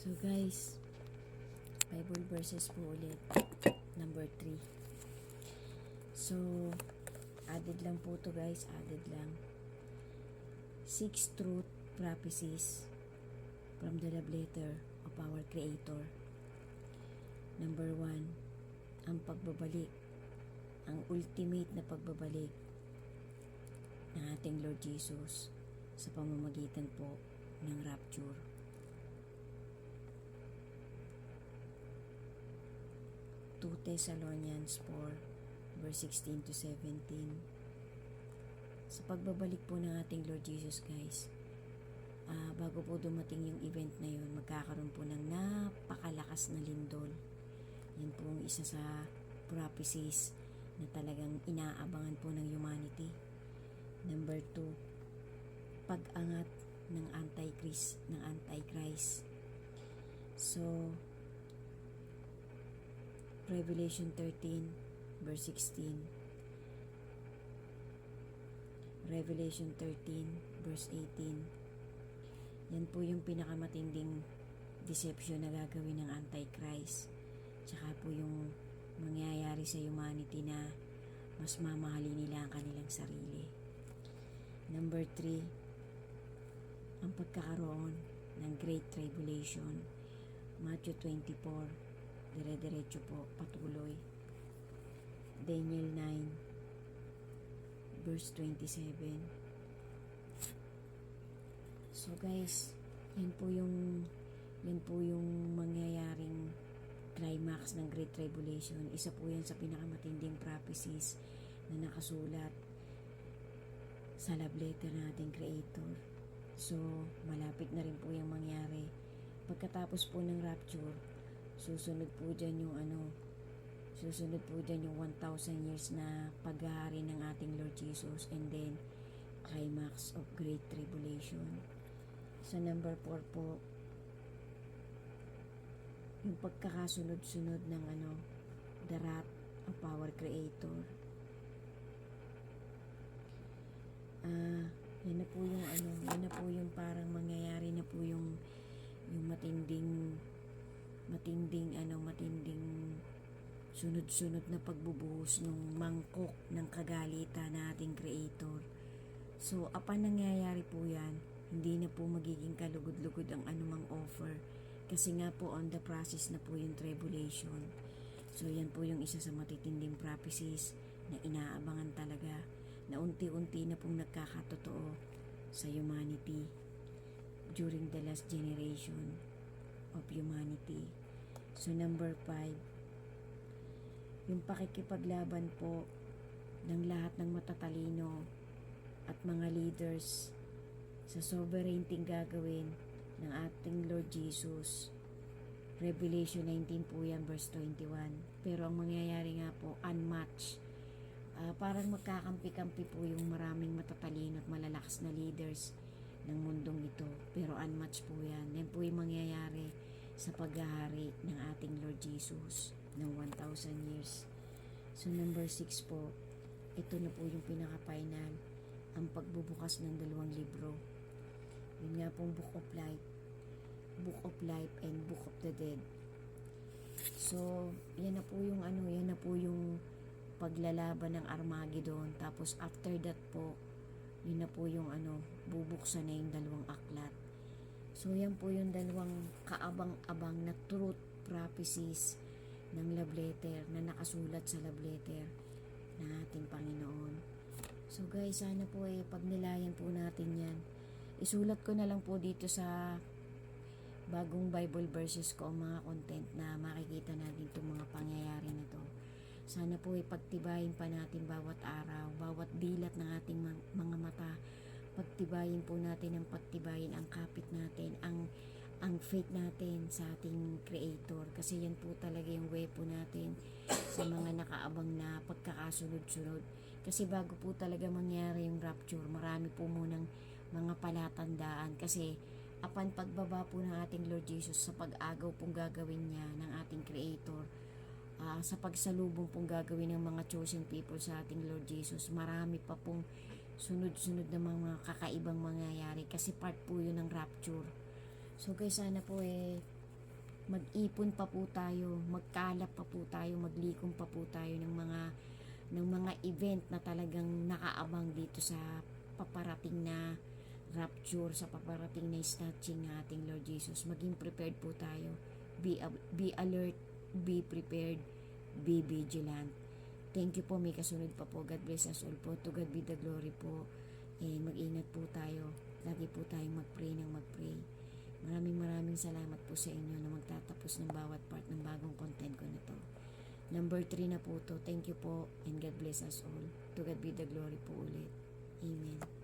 So guys, Bible verses po ulit. Number 3. So, added lang po to guys, added lang. 6 truth prophecies from the love letter of our Creator. Number 1, ang pagbabalik, ang ultimate na pagbabalik ng ating Lord Jesus sa pamamagitan po ng rapture. 2 Thessalonians 4 verse 16 to 17. Sa pagbabalik po ng ating Lord Jesus guys, bago po dumating yung event na yun, magkakaroon po ng napakalakas na lindol. Yan po ang isa sa prophecies na talagang inaabangan po ng humanity. Number 2, pag-angat ng Antichrist. So, Revelation 13 verse 16, Revelation 13 verse 18. Yan po yung pinakamatinding deception na gagawin ng Antichrist. Tsaka po yung mangyayari sa humanity na mas mamahalin nila ang kanilang sarili. Number 3, ang pagkakaroon ng Great Tribulation. Matthew 24, dire-diretso po, patuloy. Daniel 9 verse 27. So guys, yan po yung mangyayaring climax ng Great Tribulation. Isa po yan sa pinakamatinding prophecies na nakasulat sa love letter ng ating Creator. So, malapit na rin po yung mangyari. Pagkatapos po ng rapture, susunod po dyan yung 1,000 years na paghahari ng ating Lord Jesus, and then climax of Great Tribulation. So number 4 po, yung pagkakasunod-sunod ng the wrath of our Creator. Yan na po yung parang mangyayari na po yung matinding sunod-sunod na pagbubuhos ng mangkok ng kagalitan na ating Creator. So, apan nangyayari po yan, hindi na po magiging kalugod-lugod ang anumang offer. Kasi nga po, on the process na po yung tribulation. So, yan po yung isa sa matitinding prophecies na inaabangan talaga, na unti-unti na pong nagkakatotoo sa humanity during the last generation of humanity. So, number 5, yung pakikipaglaban po ng lahat ng matatalino at mga leaders sa sovereignty gagawin ng ating Lord Jesus. Revelation 19 po yan, verse 21. Pero ang mangyayari nga po, unmatched. Parang magkakampi-kampi po yung maraming matatalino at malalakas na leaders ng mundong ito. Pero unmatched po yan. Yan po yung mangyayari sa paghahari ng ating Lord Jesus ng 1,000 years. So number 6 po, ito na po yung pinaka-final, ang pagbubukas ng 2 libro. Yun nga pong Book of Life and Book of the Dead. So yan na po yung paglalaban ng Armageddon. Tapos after that po, yun na po yung bubuksan na yung 2 aklat. So yan po yung 2 kaabang-abang na truth prophecies ng love letter na nakasulat sa love letter ng ating Panginoon. So guys, sana po pagnilayan po natin yan. Isulat ko na lang po dito sa bagong Bible verses ko ang mga content na makikita natin itong mga pangyayari na to. Sana po pagtibayin pa natin bawat araw, bawat dilat ng ating mga mata. Pagtibayin po natin ang kapit natin, ang faith natin sa ating Creator, kasi yan po talaga yung weapon natin sa mga nakaabang na pagkakasunod-sunod. Kasi bago po talaga mangyari yung rapture, marami po munang mga palatandaan, kasi apan pagbaba po ng ating Lord Jesus, sa pag-agaw pong gagawin niya ng ating Creator, sa pagsalubong pong gagawin ng mga chosen people sa ating Lord Jesus, marami pa pong sunod-sunod na mga kakaibang mangyayari, kasi part po yun ng rapture. So guys, sana po mag-ipon pa po tayo, magkalap pa po tayo, maglikom pa po tayo ng mga event na talagang nakaabang dito sa paparating na rapture, sa paparating na snatching ng ating Lord Jesus. Maging prepared po tayo. Be alert, be prepared, be vigilant. Thank you po. May kasunod pa po. God bless us all po. To God be the glory po. And mag-ingat po tayo. Lagi po tayong mag-pray ng mag-pray. Maraming salamat po sa inyo na magtatapos ng bawat part ng bagong content ko na to. Number 3 na po to. Thank you po and God bless us all. To God be the glory po ulit. Amen.